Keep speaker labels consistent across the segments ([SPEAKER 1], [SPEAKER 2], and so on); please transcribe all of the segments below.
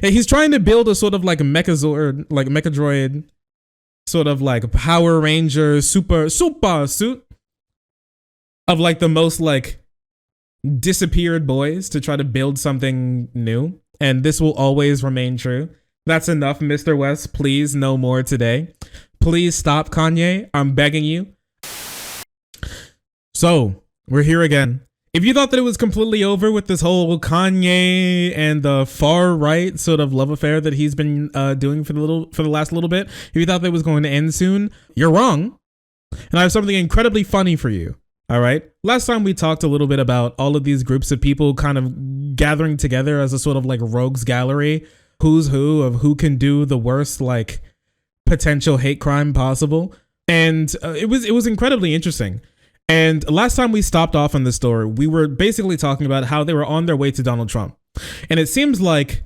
[SPEAKER 1] And he's trying to build a sort of like a Mechazord, like Mechadroid, sort of like Power Ranger super suit of like the most like disappeared boys to try to build something new. And this will always remain true. That's enough, Mr. West. Please, no more today. Please stop, Kanye. I'm begging you. So, we're here again. If you thought that it was completely over with this whole Kanye and the far right sort of love affair that he's been doing for the last little bit, if you thought that it was going to end soon, you're wrong. And I have something incredibly funny for you. All right. Last time we talked a little bit about all of these groups of people kind of gathering together as a sort of like rogues gallery, who's who of who can do the worst like potential hate crime possible. And it was incredibly interesting. And last time we stopped off on this story, we were basically talking about how they were on their way to Donald Trump. And it seems like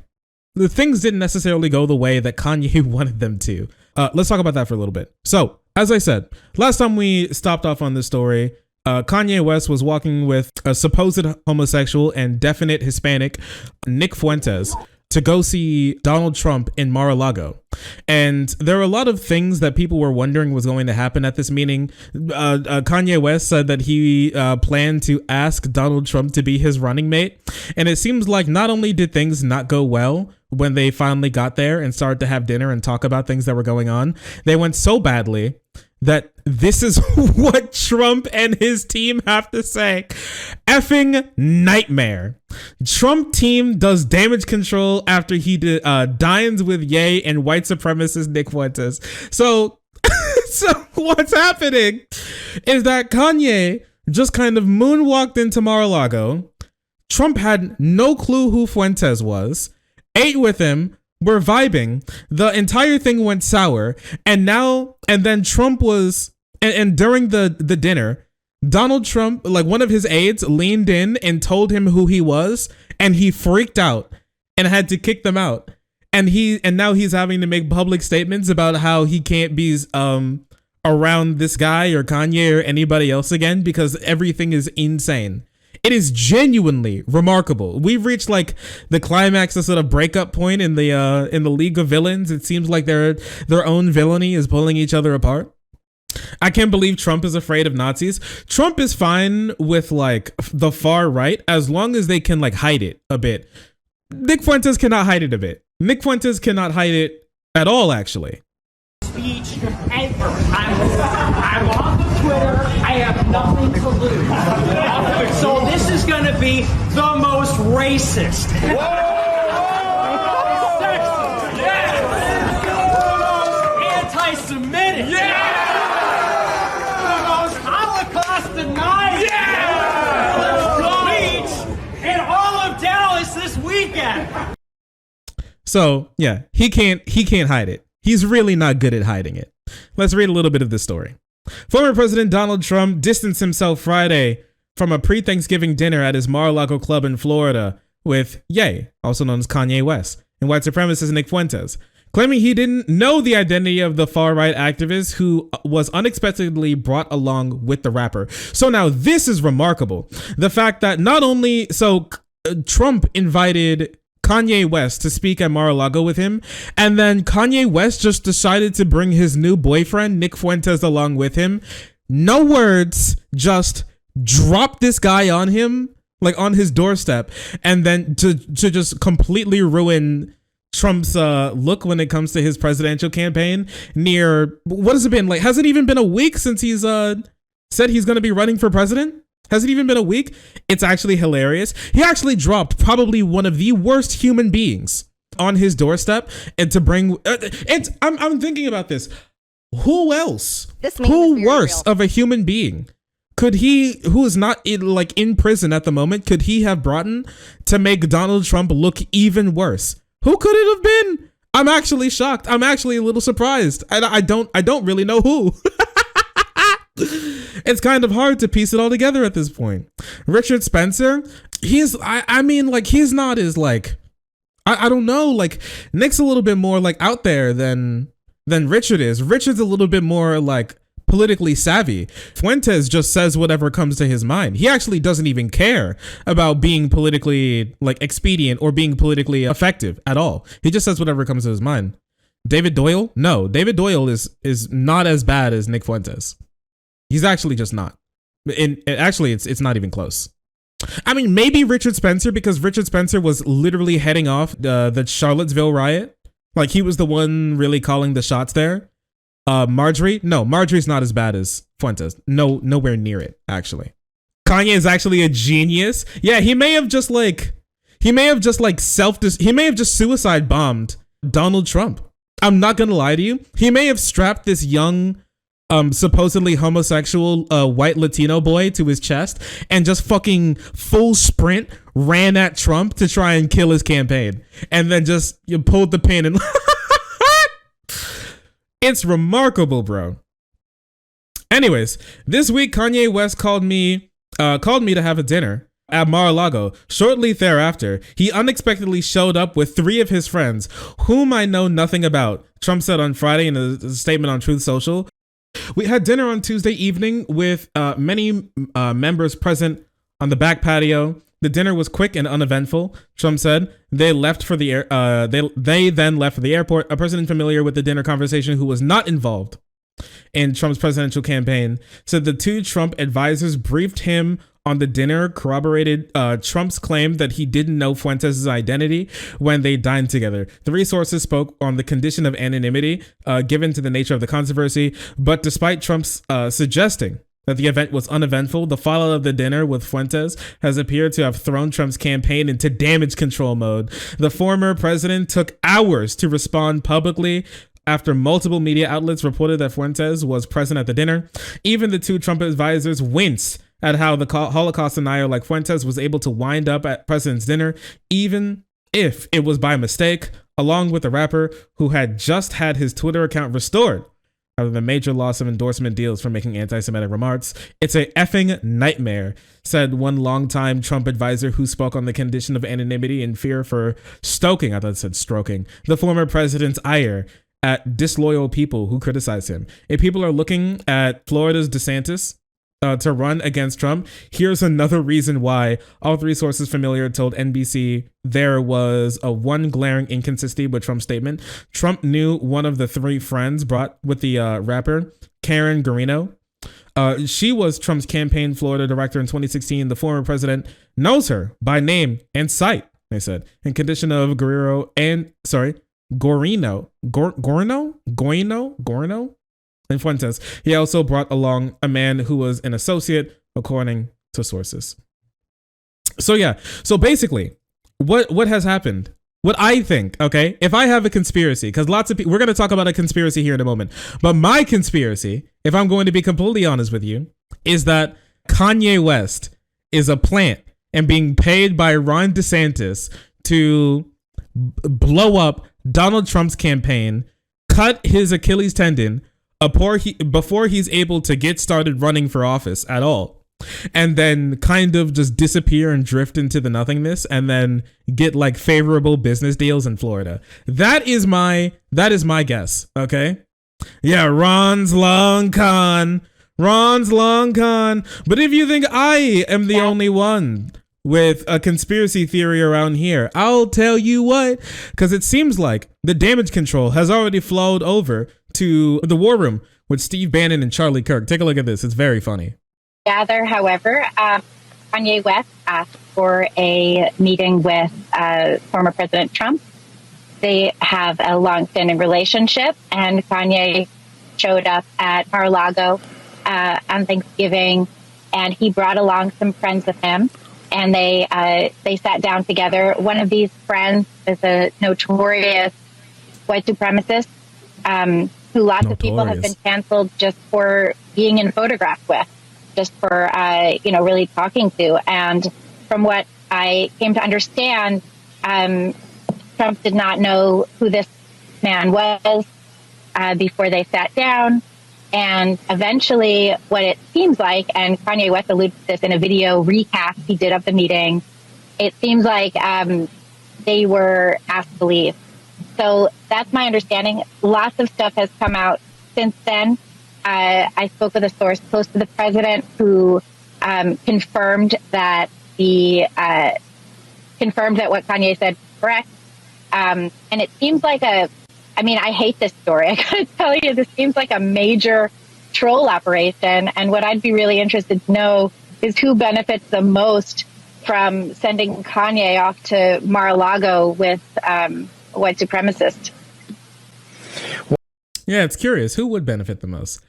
[SPEAKER 1] the things didn't necessarily go the way that Kanye wanted them to. Let's talk about that for a little bit. So, as I said, last time we stopped off on this story, Kanye West was walking with a supposed homosexual and definite Hispanic, Nick Fuentes, to go see Donald Trump in Mar-a-Lago. And there were a lot of things that people were wondering was going to happen at this meeting. Kanye West said that he planned to ask Donald Trump to be his running mate. And it seems like not only did things not go well when they finally got there and started to have dinner and talk about things that were going on, they went so badly that this is what Trump and his team have to say. Effing nightmare. Trump team does damage control after he dines with Ye and white supremacist Nick Fuentes. So what's happening is that Kanye just kind of moonwalked into Mar-a-Lago. Trump had no clue who Fuentes was, ate with him, were vibing. The entire thing went sour. And then Trump was, and during the dinner, Donald Trump, like one of his aides, leaned in and told him who he was, and he freaked out and had to kick them out. And now he's having to make public statements about how he can't be around this guy or Kanye or anybody else again because everything is insane. It is genuinely remarkable. We've reached like the climax, the sort of breakup point in the League of Villains. It seems like their own villainy is pulling each other apart. I can't believe Trump is afraid of Nazis. Trump is fine with like the far right as long as they can like hide it a bit. Nick Fuentes cannot hide it a bit. Nick Fuentes cannot hide it at all, actually.
[SPEAKER 2] Speech ever. I'm off of Twitter. I have nothing to lose. So this is going to be the most racist. Anti-Semitic. The most Holocaust denying. Speech in all of Dallas this weekend.
[SPEAKER 1] So yeah, he can't hide it. He's really not good at hiding it. Let's read a little bit of this story. Former President Donald Trump distanced himself Friday from a pre-Thanksgiving dinner at his Mar-a-Lago club in Florida with Ye, also known as Kanye West, and white supremacist Nick Fuentes, claiming he didn't know the identity of the far-right activist who was unexpectedly brought along with the rapper. So now this is remarkable. The fact that Trump invited Kanye West to speak at Mar-a-Lago with him, and then Kanye West just decided to bring his new boyfriend Nick Fuentes along with him. No words, just drop this guy on him, like on his doorstep, and then to just completely ruin Trump's look when it comes to his presidential campaign. What has it been? Like, has it even been a week since he's said he's going to be running for president? Has it even been a week? It's actually hilarious. He actually dropped probably one of the worst human beings on his doorstep, and to bring I'm thinking about this. Who else? Who worse of a human being could he, who is not in prison at the moment, could he have brought in to make Donald Trump look even worse? Who could it have been? I'm actually shocked. I'm actually a little surprised. I don't really know who. It's kind of hard to piece it all together at this point. Richard Spencer, he's not as like, I don't know, like Nick's a little bit more like out there than Richard is. Richard's a little bit more like politically savvy. Fuentes just says whatever comes to his mind. He actually doesn't even care about being politically like expedient or being politically effective at all. He just says whatever comes to his mind. David Doyle? No, David Doyle is not as bad as Nick Fuentes. He's actually just not. It's not even close. I mean, maybe Richard Spencer, because Richard Spencer was literally heading off the Charlottesville riot. Like, he was the one really calling the shots there. Marjorie? No, Marjorie's not as bad as Fuentes. No, nowhere near it, actually. Kanye is actually a genius. Yeah, he may have just suicide bombed Donald Trump. I'm not gonna lie to you. He may have strapped this young supposedly homosexual white Latino boy to his chest and just fucking full sprint ran at Trump to try and kill his campaign, and then just pulled the pin and it's remarkable, bro. Anyways, this week Kanye West called me to have a dinner at Mar-a-Lago. Shortly thereafter, he unexpectedly showed up with 3 of his friends, whom I know nothing about, Trump said on Friday in a statement on Truth Social. We had dinner on Tuesday evening with many members present on the back patio. The dinner was quick and uneventful, Trump said. They then left for the airport. A person familiar with the dinner conversation who was not involved in Trump's presidential campaign said the 2 Trump advisors briefed him on the dinner, corroborated Trump's claim that he didn't know Fuentes' identity when they dined together. The resources spoke on the condition of anonymity given to the nature of the controversy, but despite Trump's suggesting that the event was uneventful, the fallout of the dinner with Fuentes has appeared to have thrown Trump's campaign into damage control mode. The former president took hours to respond publicly after multiple media outlets reported that Fuentes was present at the dinner. Even the 2 Trump advisors winced at how the Holocaust denier like Fuentes was able to wind up at president's dinner, even if it was by mistake, along with the rapper who had just had his Twitter account restored after the major loss of endorsement deals for making anti-Semitic remarks. It's a effing nightmare, said one longtime Trump advisor who spoke on the condition of anonymity in fear for stoking, I thought it said stroking, the former president's ire at disloyal people who criticize him. If people are looking at Florida's DeSantis to run against Trump, here's another reason why. All 3 sources familiar told NBC there was a one glaring inconsistency with Trump's statement. Trump knew one of the 3 friends brought with the rapper, Karen Guarino. She was Trump's campaign Florida director in 2016. The former president knows her by name and sight, they said. In condition of Guarino and Fuentes. He also brought along a man who was an associate, according to sources. So yeah, so basically, what has happened? What I think, okay, if I have a conspiracy, because lots of people, we're going to talk about a conspiracy here in a moment, but my conspiracy, if I'm going to be completely honest with you, is that Kanye West is a plant and being paid by Ron DeSantis to blow up Donald Trump's campaign, cut his Achilles tendon before he's able to get started running for office at all, and then kind of just disappear and drift into the nothingness, and then get like favorable business deals in Florida. That is my guess. Okay. Yeah. Ron's long con. But if you think I am the only one with a conspiracy theory around here, I'll tell you what, because it seems like the damage control has already flowed over to the war room with Steve Bannon and Charlie Kirk. Take a look at this. It's very funny.
[SPEAKER 3] Gather, however, Kanye West asked for a meeting with former President Trump. They have a long-standing relationship, and Kanye showed up at Mar-a-Lago on Thanksgiving, and he brought along some friends with him, and they sat down together. One of these friends is a notorious white supremacist who lots of people have been canceled just for being in photographs with, just for, really talking to. And from what I came to understand, Trump did not know who this man was before they sat down. And eventually, what it seems like, and Kanye West alluded to this in a video recap he did of the meeting, it seems like they were asked to leave. So that's my understanding. Lots of stuff has come out since then. I spoke with a source close to the president who confirmed that what Kanye said was correct. And it seems like I hate this story. I gotta tell you, this seems like a major troll operation. And what I'd be really interested to know is who benefits the most from sending Kanye off to Mar-a-Lago with a white supremacist.
[SPEAKER 1] Yeah, it's curious. Who would benefit the most?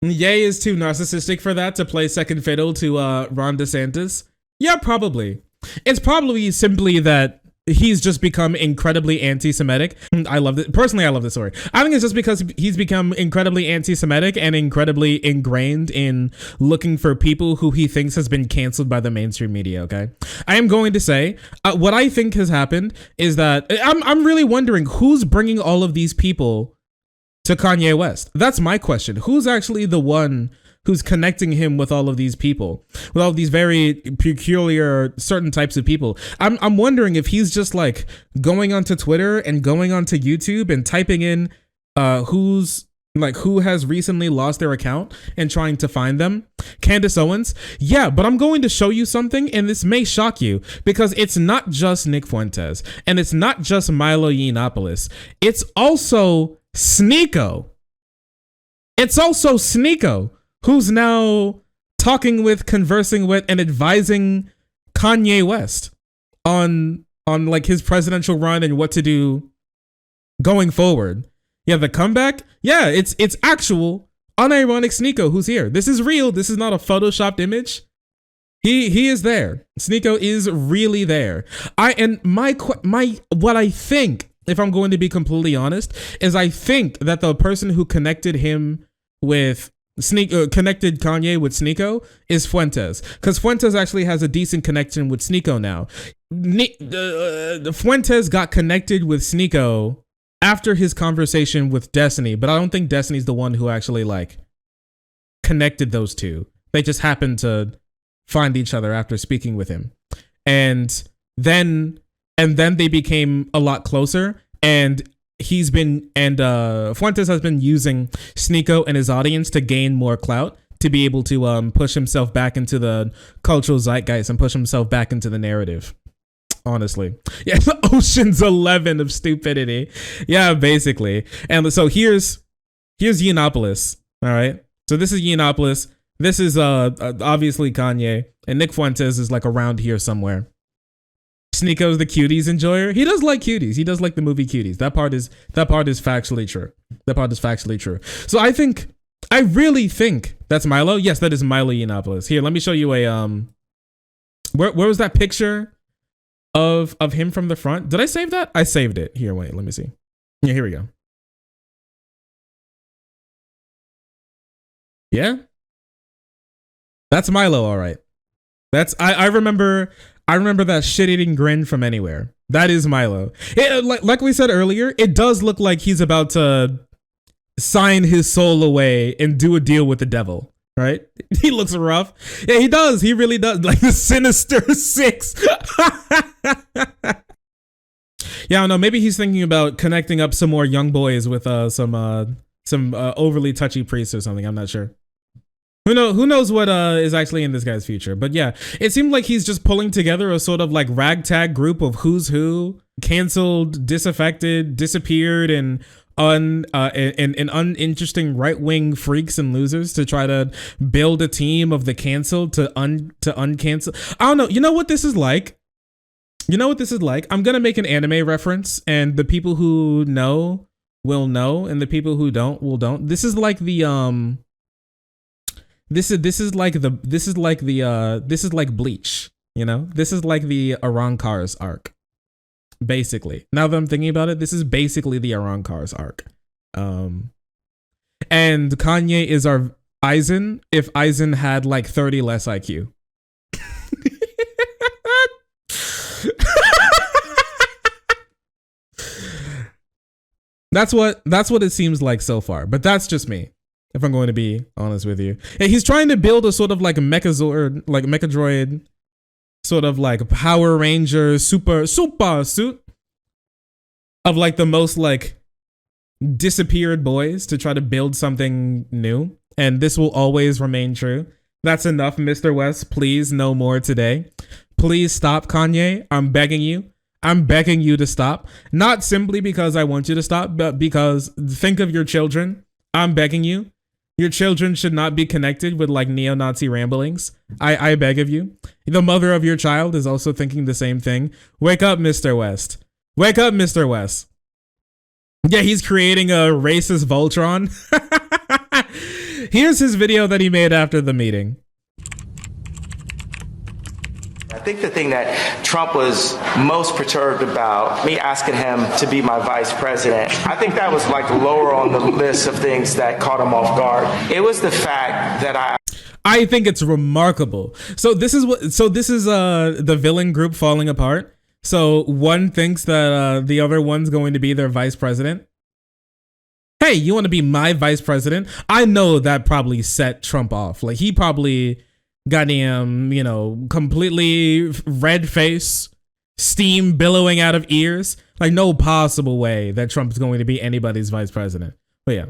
[SPEAKER 1] Ye is too narcissistic for that to play second fiddle to Ron DeSantis. Yeah, probably. It's probably simply that he's just become incredibly anti-Semitic. I love it. Personally, I love this story. I think it's just because he's become incredibly anti-Semitic and incredibly ingrained in looking for people who he thinks has been canceled by the mainstream media, okay? I am going to say, what I think has happened is that I'm really wondering who's bringing all of these people to Kanye West. That's my question. Who's actually the one who's connecting him with all of these people, with all these very peculiar certain types of people? I'm wondering if he's just like going onto Twitter and going onto YouTube and typing in who has recently lost their account and trying to find them. Candace Owens. Yeah, but I'm going to show you something, and this may shock you, because it's not just Nick Fuentes and it's not just Milo Yiannopoulos. It's also Sneeko. It's also Sneeko, who's now conversing with, and advising Kanye West on like his presidential run and what to do going forward. Yeah, the comeback. Yeah, it's actual unironic Sneeko who's here. This is real. This is not a photoshopped image. He is there. Sneeko is really there. What I think, if I'm going to be completely honest, is I think that the person who connected him with connected Kanye with Sneeko is Fuentes, because Fuentes actually has a decent connection with Sneeko now. Fuentes got connected with Sneeko after his conversation with Destiny, but I don't think Destiny's the one who actually like connected those two. They just happened to find each other after speaking with him, and then they became a lot closer. And Fuentes has been using Sneeko and his audience to gain more clout, to be able to push himself back into the cultural zeitgeist and push himself back into the narrative. Honestly, yeah, Ocean's 11 of stupidity. Yeah, basically. And so here's Yiannopoulos. All right. So this is Yiannopoulos. This is obviously Kanye, and Nick Fuentes is like around here somewhere. Sneeko's the cuties enjoyer. He does like cuties. He does like the movie Cuties. That part is factually true. That part is factually true. So I really think that's Milo. Yes, that is Milo Yiannopoulos. Here, let me show you a where was that picture of him from the front? Did I save that? I saved it. Here, wait, let me see. Yeah, here we go. Yeah, that's Milo. All right. That's I remember that shit-eating grin from Anywhere. That is Milo. Like we said earlier, it does look like he's about to sign his soul away and do a deal with the devil, right? He looks rough. Yeah, he does. He really does. Like the Sinister Six. Yeah, I don't know. Maybe he's thinking about connecting up some more young boys with some overly touchy priests or something. I'm not sure. Who knows what is actually in this guy's future. But yeah, it seemed like he's just pulling together a sort of like ragtag group of who's who, canceled, disaffected, disappeared, and uninteresting right-wing freaks and losers to try to build a team of the canceled to uncancel. I don't know. You know what this is like? I'm going to make an anime reference, and the people who know will know, and the people who don't will don't. This is like the This is like Bleach, you know? This is like the Arrancar's arc, basically. Now that I'm thinking about it, this is basically the Arrancar's arc. And Kanye is our Aizen if Aizen had like 30 less IQ. That's what it seems like so far, but that's just me, if I'm going to be honest with you. And he's trying to build a sort of like a Mechazord, like Mechadroid, sort of like Power Ranger super suit of like the most like disappeared boys to try to build something new. And this will always remain true. That's enough, Mr. West. Please, no more today. Please stop, Kanye. I'm begging you. I'm begging you to stop. Not simply because I want you to stop, but because think of your children. I'm begging you. Your children should not be connected with like neo-Nazi ramblings. I beg of you. The mother of your child is also thinking the same thing. Wake up, Mr. West. Wake up, Mr. West. Yeah, he's creating a racist Voltron. Here's his video that he made after the meeting.
[SPEAKER 4] I think the thing that Trump was most perturbed about, me asking him to be my vice president, I think that was like lower on the list of things that caught him off guard. It was the fact that
[SPEAKER 1] I think it's remarkable. So this is the villain group falling apart. So one thinks that the other one's going to be their vice president. Hey, you want to be my vice president? I know that probably set Trump off. Like he probably got him, completely red face, steam billowing out of ears. Like no possible way that Trump's going to be anybody's vice president. But yeah.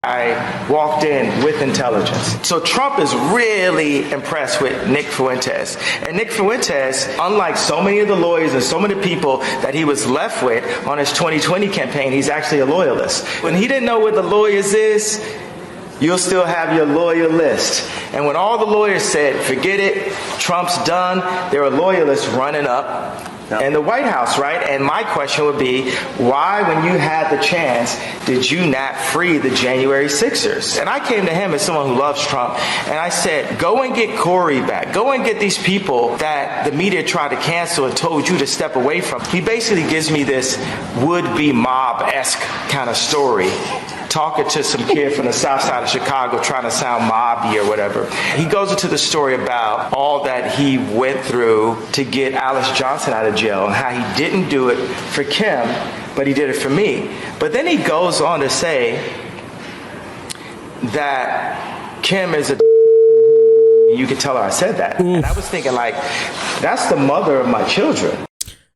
[SPEAKER 4] I walked in with intelligence. So Trump is really impressed with Nick Fuentes. And Nick Fuentes, unlike so many of the lawyers and so many people that he was left with on his 2020 campaign, he's actually a loyalist. When he didn't know what the lawyers is, you'll still have your lawyer list. And when all the lawyers said, forget it, Trump's done, there were loyalists running up in the White House, right? And my question would be, why, when you had the chance, did you not free the January 6ers? And I came to him as someone who loves Trump, and I said, go and get Corey back. Go and get these people that the media tried to cancel and told you to step away from. He basically gives me this would-be mob-esque kind of story, talking to some kid from the south side of Chicago trying to sound mobby or whatever. He goes into the story about all that he went through to get Alice Johnson out of jail and how he didn't do it for Kim, but he did it for me. But then he goes on to say that Kim is a you could tell her I said that. Oof. And I was thinking, like, that's the mother of my children.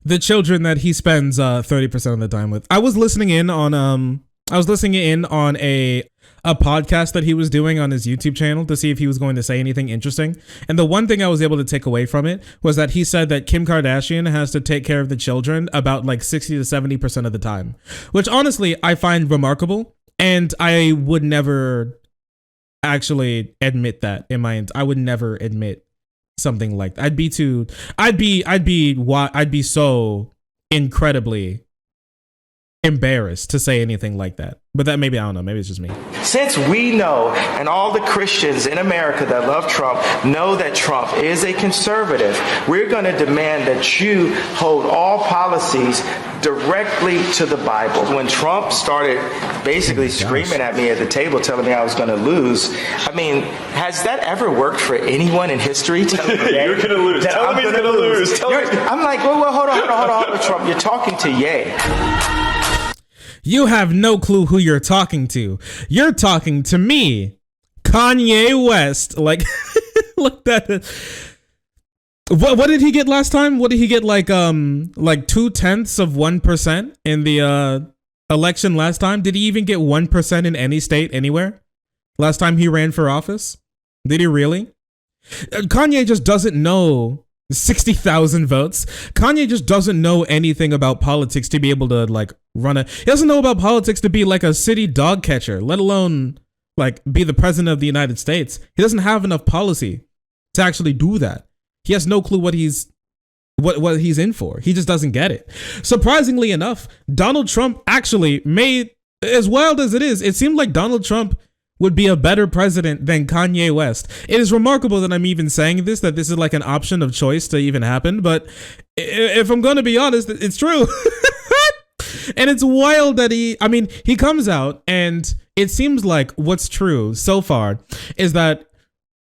[SPEAKER 1] The children that he spends 30% of the time with. I was listening in on a podcast that he was doing on his YouTube channel to see if he was going to say anything interesting. And the one thing I was able to take away from it was that he said that Kim Kardashian has to take care of the children about like 60 to 70% of the time, which honestly I find remarkable. And I would never actually admit that I would never admit something like that. I'd be so incredibly embarrassed to say anything like that. But that maybe, I don't know, maybe it's just me.
[SPEAKER 4] Since we know, and all the Christians in America that love Trump know that Trump is a conservative, we're going to demand that you hold all policies directly to the Bible. When Trump started basically screaming at me at the table, telling me I was going to lose, I mean, has that ever worked for anyone in history?
[SPEAKER 5] You're going to lose. Tell him he's going to lose.
[SPEAKER 4] I'm like, well, hold on, Trump. You're talking to Ye.
[SPEAKER 1] You have no clue who you're talking to. You're talking to me, Kanye West. Like, look that. What did he get last time? What did he get? Like 0.2% in the election last time. Did he even get 1% in any state anywhere? Last time he ran for office, did he really? Kanye just doesn't know 60,000 votes. Kanye just doesn't know anything about politics to be able to like he doesn't know about politics to be like a city dog catcher, let alone like be the president of the United States. He doesn't have enough policy to actually do that. He has no clue what he's in for. He just doesn't get it. Surprisingly enough, Donald Trump actually made, as wild as it is, it seemed like Donald Trump would be a better president than Kanye West. It is remarkable that I'm even saying this, that this is like an option of choice to even happen. But if I'm going to be honest, it's true. And it's wild that he comes out and it seems like what's true so far is that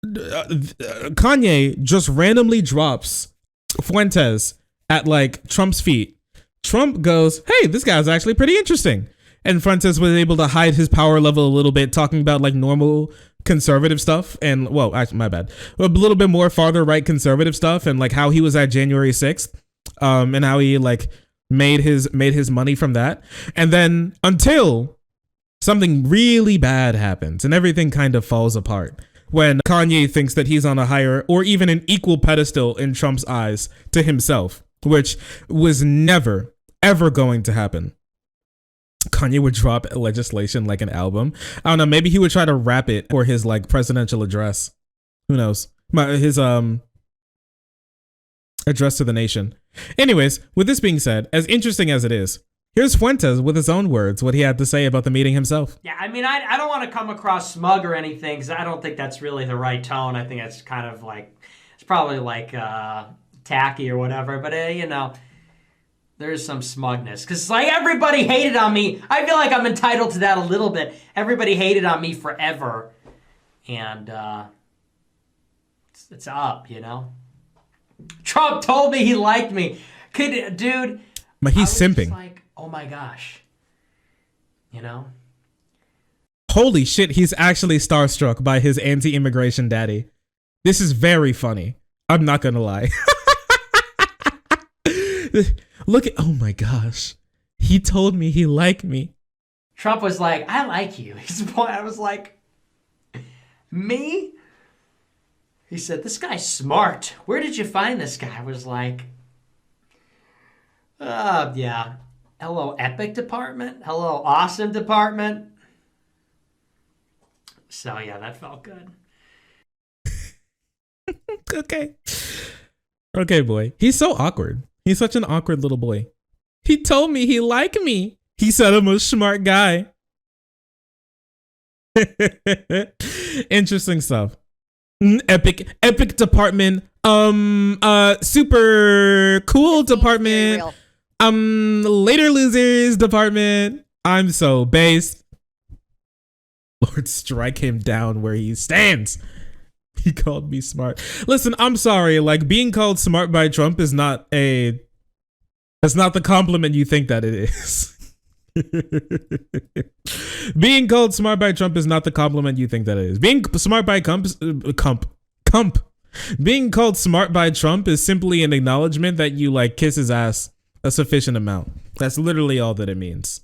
[SPEAKER 1] Kanye just randomly drops Fuentes at like Trump's feet. Trump goes, hey, this guy's actually pretty interesting. And Fuentes was able to hide his power level a little bit, talking about like normal conservative stuff and, well, actually, my bad, a little bit more farther right conservative stuff and like how he was at January 6th and how he like made his money from that. And then until something really bad happens and everything kind of falls apart when Kanye thinks that he's on a higher or even an equal pedestal in Trump's eyes to himself, which was never, ever going to happen. Kanye would drop legislation like an album. I don't know, maybe he would try to rap it for his like presidential address. Who knows? His address to the nation. Anyways, with this being said, as interesting as it is, here's Fuentes with his own words, what he had to say about the meeting himself.
[SPEAKER 2] Yeah, I mean, I don't want to come across smug or anything, because I don't think that's really the right tone. I think that's kind of like, it's probably like tacky or whatever, but you know, there's some smugness. Because like everybody hated on me. I feel like I'm entitled to that a little bit. Everybody hated on me forever. And it's up, you know? Trump told me he liked me. Dude.
[SPEAKER 1] But he's simping.
[SPEAKER 2] Like, oh my gosh. You know?
[SPEAKER 1] Holy shit, he's actually starstruck by his anti-immigration daddy. This is very funny. I'm not gonna lie. Look at, oh my gosh. He told me he liked me.
[SPEAKER 2] Trump was like, I like you. I was like, me? He said, this guy's smart. Where did you find this guy? I was like, yeah. Hello, Epic Department. Hello, Awesome Department. So yeah, that felt good.
[SPEAKER 1] Okay. Okay, boy. He's so awkward. He's such an awkward little boy. He told me he liked me. He said I'm a smart guy. Interesting stuff. Epic department. Super cool department. Later losers department. I'm so based. Lord, strike him down where he stands. He called me smart. Listen, I'm sorry. Like, being called smart by Trump is not that's not the compliment you think that it is. Being called smart by Trump is not the compliment you think that it is. Being smart by Being called smart by Trump is simply an acknowledgement that you like kiss his ass a sufficient amount. That's literally all that it means.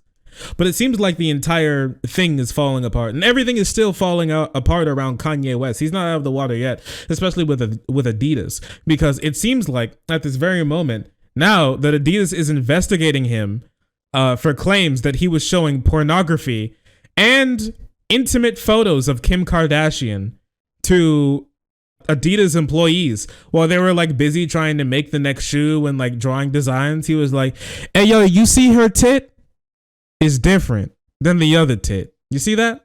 [SPEAKER 1] But it seems like the entire thing is falling apart, and everything is still falling apart around Kanye West. He's not out of the water yet, especially with Adidas, because it seems like at this very moment now that Adidas is investigating him for claims that he was showing pornography and intimate photos of Kim Kardashian to Adidas employees while they were like busy trying to make the next shoe and like drawing designs. He was like, "Hey, yo, you see her tit? Is different than the other tit. You see that?"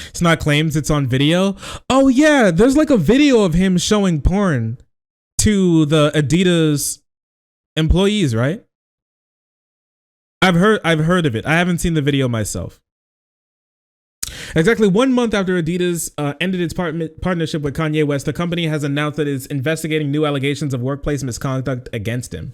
[SPEAKER 1] It's not claims, it's on video. Oh yeah, there's like a video of him showing porn to the Adidas employees, right? I've heard of it. I haven't seen the video myself. Exactly 1 month after Adidas ended its partnership with Kanye West, the company has announced that it's investigating new allegations of workplace misconduct against him.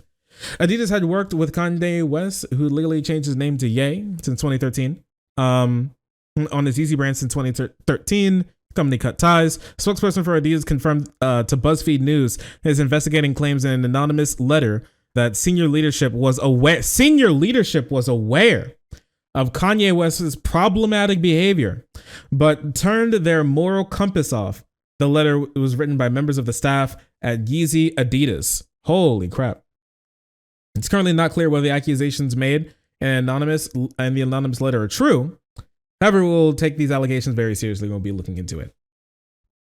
[SPEAKER 1] Adidas had worked with Kanye West, who legally changed his name to Ye since 2013, on his Yeezy brand since 2013. The company cut ties. A spokesperson for Adidas confirmed to BuzzFeed News is investigating claims in an anonymous letter that senior leadership was aware of Kanye West's problematic behavior, but turned their moral compass off. The letter was written by members of the staff at Yeezy Adidas. Holy crap. It's currently not clear whether the accusations made in the anonymous letter are true. However, we'll take these allegations very seriously. We'll be looking into it.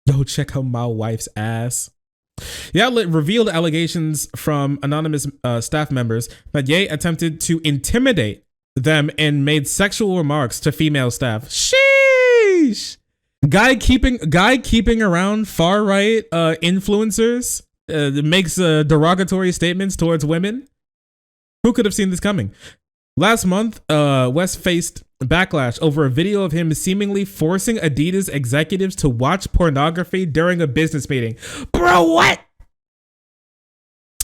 [SPEAKER 1] Yo, check out my wife's ass. The outlet revealed allegations from anonymous staff members that Ye attempted to intimidate them and made sexual remarks to female staff. Sheesh. Guy keeping around far right influencers makes derogatory statements towards women. Who could have seen this coming? Last month, West faced backlash over a video of him seemingly forcing Adidas executives to watch pornography during a business meeting. Bro, what?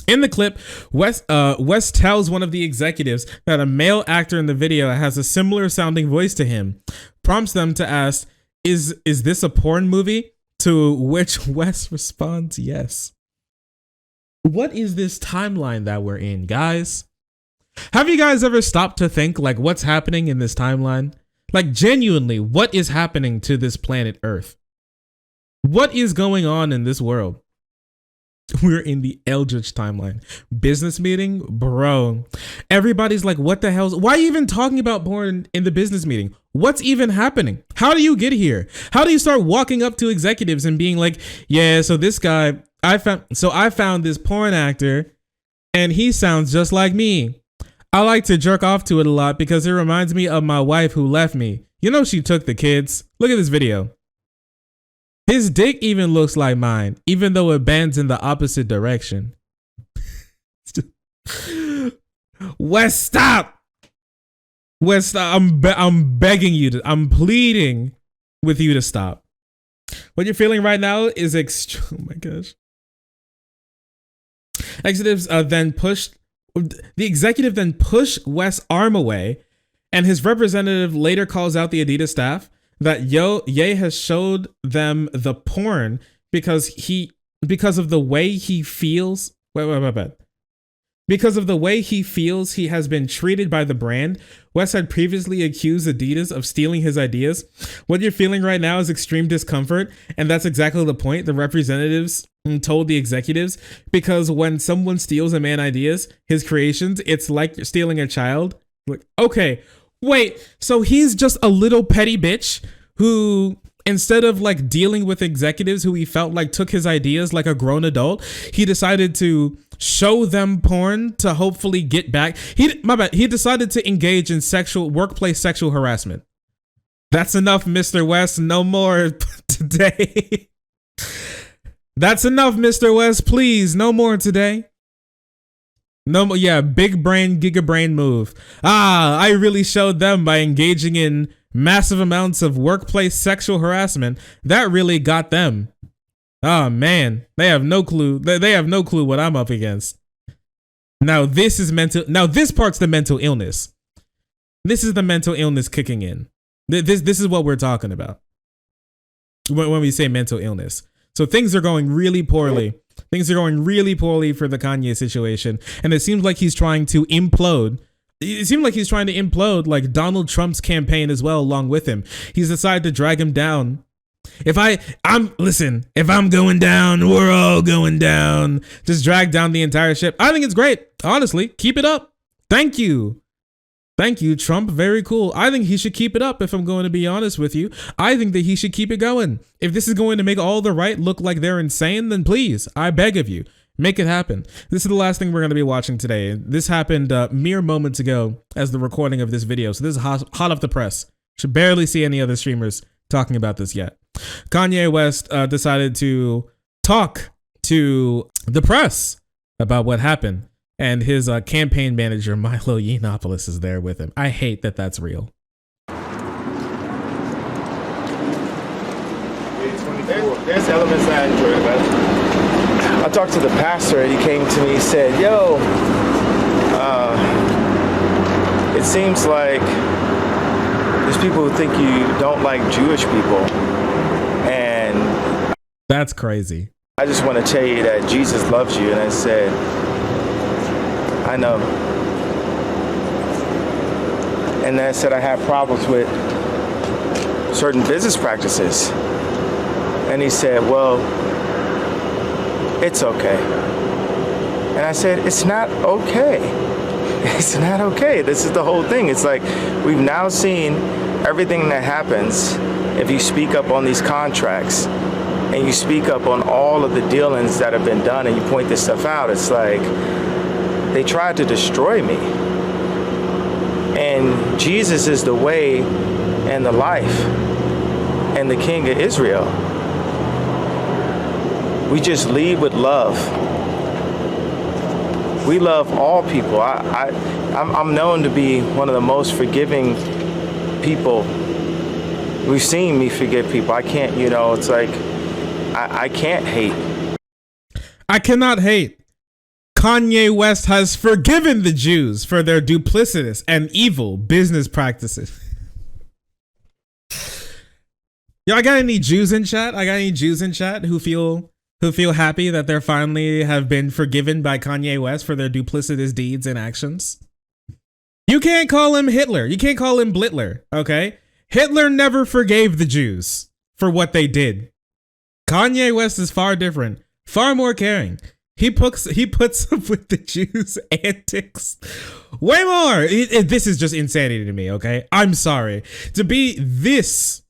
[SPEAKER 1] In the clip, West tells one of the executives that a male actor in the video has a similar sounding voice to him, prompts them to ask, is this a porn movie? To which West responds, yes. What is this timeline that we're in, guys? Have you guys ever stopped to think like what's happening in this timeline? Like genuinely, what is happening to this planet Earth? What is going on in this world? We're in the Eldritch timeline. Business meeting? Bro. Everybody's like, what the hell? Why are you even talking about porn in the business meeting? What's even happening? How do you get here? How do you start walking up to executives and being like, yeah, so this guy, I found this porn actor and he sounds just like me. I like to jerk off to it a lot because it reminds me of my wife who left me. You know, she took the kids. Look at this video. His dick even looks like mine, even though it bends in the opposite direction. West, stop. West, stop. I'm begging you to, I'm pleading with you to stop. What you're feeling right now is oh my gosh. Executives the executive then pushed West's arm away, and his representative later calls out the Adidas staff that Ye has showed them the porn because of the way he feels. Because of the way he feels he has been treated by the brand. West had previously accused Adidas of stealing his ideas. What you're feeling right now is extreme discomfort, and that's exactly the point the representatives told the executives, because when someone steals a man's ideas, his creations, it's like stealing a child. Like, okay, wait, so he's just a little petty bitch who, instead of like dealing with executives who he felt like took his ideas like a grown adult, he decided to show them porn to hopefully get back. He decided to engage in workplace sexual harassment. That's enough, Mr. West. No more today. That's enough, Mr. West. Please, no more today. No more. Yeah, big brain, giga brain move. I really showed them by engaging in massive amounts of workplace sexual harassment. That really got them. Oh man, they have no clue. They have no clue what I'm up against. Now this is mental. Now this part's the mental illness. This is the mental illness kicking in. This is what we're talking about when we say mental illness. So things are going really poorly. Things are going really poorly for the Kanye situation, and it seems like he's trying to implode. It seemed like he's trying to implode like Donald Trump's campaign as well, along with him. He's decided to drag him down. If I'm going down, we're all going down. Just drag down the entire ship. I think it's great. Honestly, keep it up. Thank you. Thank you, Trump. Very cool. I think he should keep it up, if I'm going to be honest with you. I think that he should keep it going. If this is going to make all the right look like they're insane, then please, I beg of you, make it happen. This is the last thing we're going to be watching today. This happened mere moments ago as the recording of this video. So this is hot off the press. Should barely see any other streamers talking about this yet. Kanye West decided to talk to the press about what happened. And his campaign manager, Milo Yiannopoulos, is there with him. I hate that that's real.
[SPEAKER 4] There's elements I enjoy about it. I talked to the pastor and he came to me and said, yo, it seems like there's people who think you don't like Jewish people. And
[SPEAKER 1] that's crazy.
[SPEAKER 4] I just want to tell you that Jesus loves you. And I said, I know. And then I said I have problems with certain business practices. And he said, well, it's okay. And I said, it's not okay. It's not okay. This is the whole thing. It's like we've now seen everything that happens if you speak up on these contracts and you speak up on all of the dealings that have been done and you point this stuff out. It's like they tried to destroy me. And Jesus is the way and the life and the King of Israel. We just lead with love. We love all people. I'm known to be one of the most forgiving people. We've seen me forgive people. I can't, it's like, I can't hate.
[SPEAKER 1] I cannot hate. Kanye West has forgiven the Jews for their duplicitous and evil business practices. Yo, I got any Jews in chat? Who feel happy that they're finally have been forgiven by Kanye West for their duplicitous deeds and actions? You can't call him Hitler. You can't call him Blitler, okay? Hitler never forgave the Jews for what they did. Kanye West is far different, far more caring. He puts up with the Jews' antics way more. This is just insanity to me, okay? I'm sorry. To be this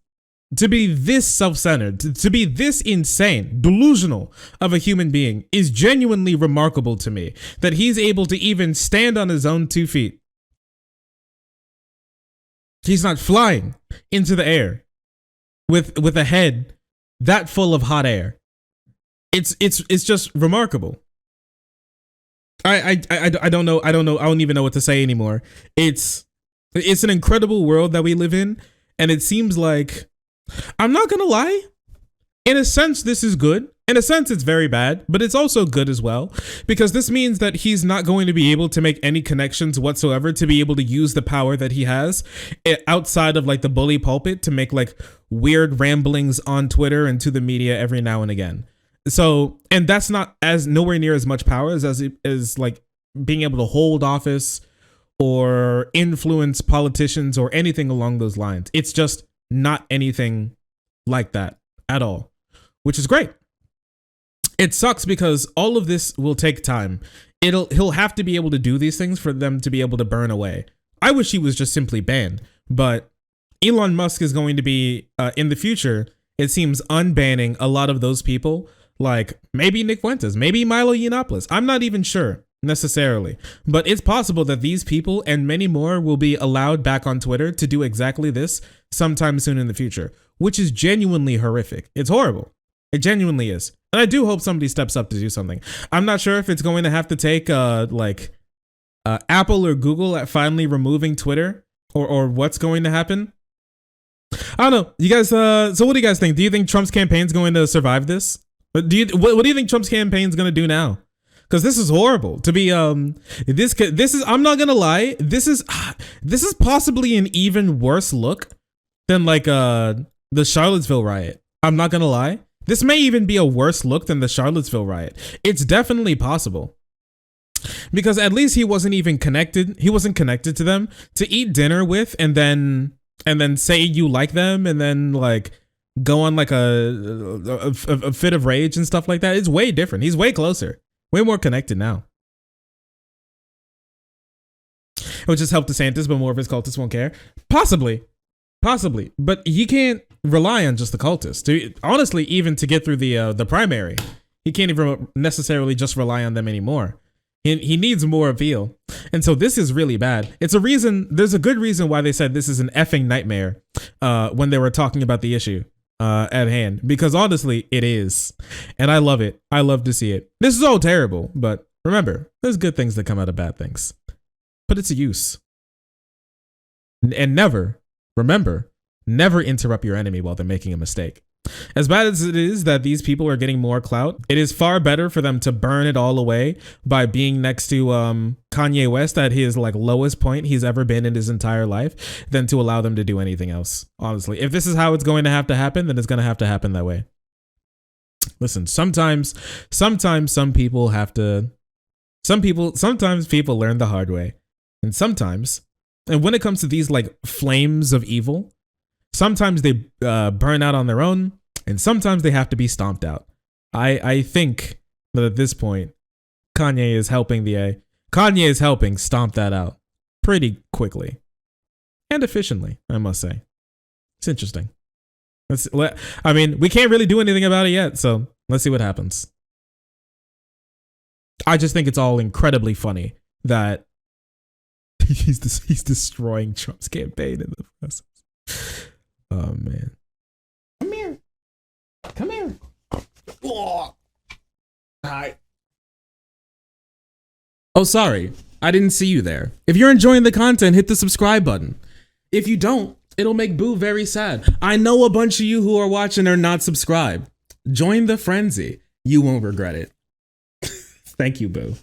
[SPEAKER 1] self-centered, to be this insane, delusional of a human being is genuinely remarkable to me. That he's able to even stand on his own 2 feet. He's not flying into the air with a head that full of hot air. It's just remarkable. I don't know. I don't even know what to say anymore. It's an incredible world that we live in, and it seems like, I'm not gonna lie, in a sense this is good. In a sense it's very bad, but it's also good as well, because this means that he's not going to be able to make any connections whatsoever to be able to use the power that he has outside of like the bully pulpit to make like weird ramblings on Twitter and to the media every now and again. So, and that's not as nowhere near as much power as like being able to hold office or influence politicians or anything along those lines. It's just not anything like that at all, which is great. It sucks because all of this will take time. He'll have to be able to do these things for them to be able to burn away. I wish he was just simply banned, but Elon Musk is going to be in the future, it seems, unbanning a lot of those people, like maybe Nick Fuentes, maybe Milo Yiannopoulos. I'm not even sure necessarily, but it's possible that these people and many more will be allowed back on Twitter to do exactly this sometime soon in the future, which is genuinely horrific. It's horrible. It genuinely is. And I do hope somebody steps up to do something. I'm not sure if it's going to have to take Apple or Google at finally removing Twitter or what's going to happen. I don't know. You guys, so what do you guys think? Do you think Trump's campaign is going to survive this? What do you think Trump's campaign is going to do now? Because this is horrible to be, this is, I'm not going to lie. This is possibly an even worse look than like, the Charlottesville riot. I'm not going to lie. This may even be a worse look than the Charlottesville riot. It's definitely possible. Because at least he wasn't even connected. He wasn't connected to them to eat dinner with and then say you like them and then like go on like a fit of rage and stuff like that. It's way different. He's way closer, way more connected now. Which has helped DeSantis, but more of his cultists won't care. Possibly. But he can't rely on just the cultists. Honestly, even to get through the primary, he can't even necessarily just rely on them anymore. He needs more appeal. And so this is really bad. It's a reason, there's a good reason why they said this is an effing nightmare when they were talking about the issue at hand. Because honestly, it is. And I love it. I love to see it. This is all terrible, but remember, there's good things that come out of bad things. Put it to use. And remember, never interrupt your enemy while they're making a mistake. As bad as it is that these people are getting more clout, it is far better for them to burn it all away by being next to Kanye West at his like lowest point he's ever been in his entire life than to allow them to do anything else. Honestly, if this is how it's going to happen, then it's going to happen that way. Listen, sometimes people learn the hard way. And when it comes to these like flames of evil, sometimes they burn out on their own, and sometimes they have to be stomped out. I think that at this point, Kanye is helping stomp that out pretty quickly and efficiently, I must say. It's interesting. We can't really do anything about it yet, so let's see what happens. I just think it's all incredibly funny that he's destroying Trump's campaign in the process. Oh man. Come here. Oh. Hi. Oh, sorry. I didn't see you there. If you're enjoying the content, hit the subscribe button. If you don't, it'll make Boo very sad. I know a bunch of you who are watching are not subscribed. Join the frenzy. You won't regret it. Thank you, Boo.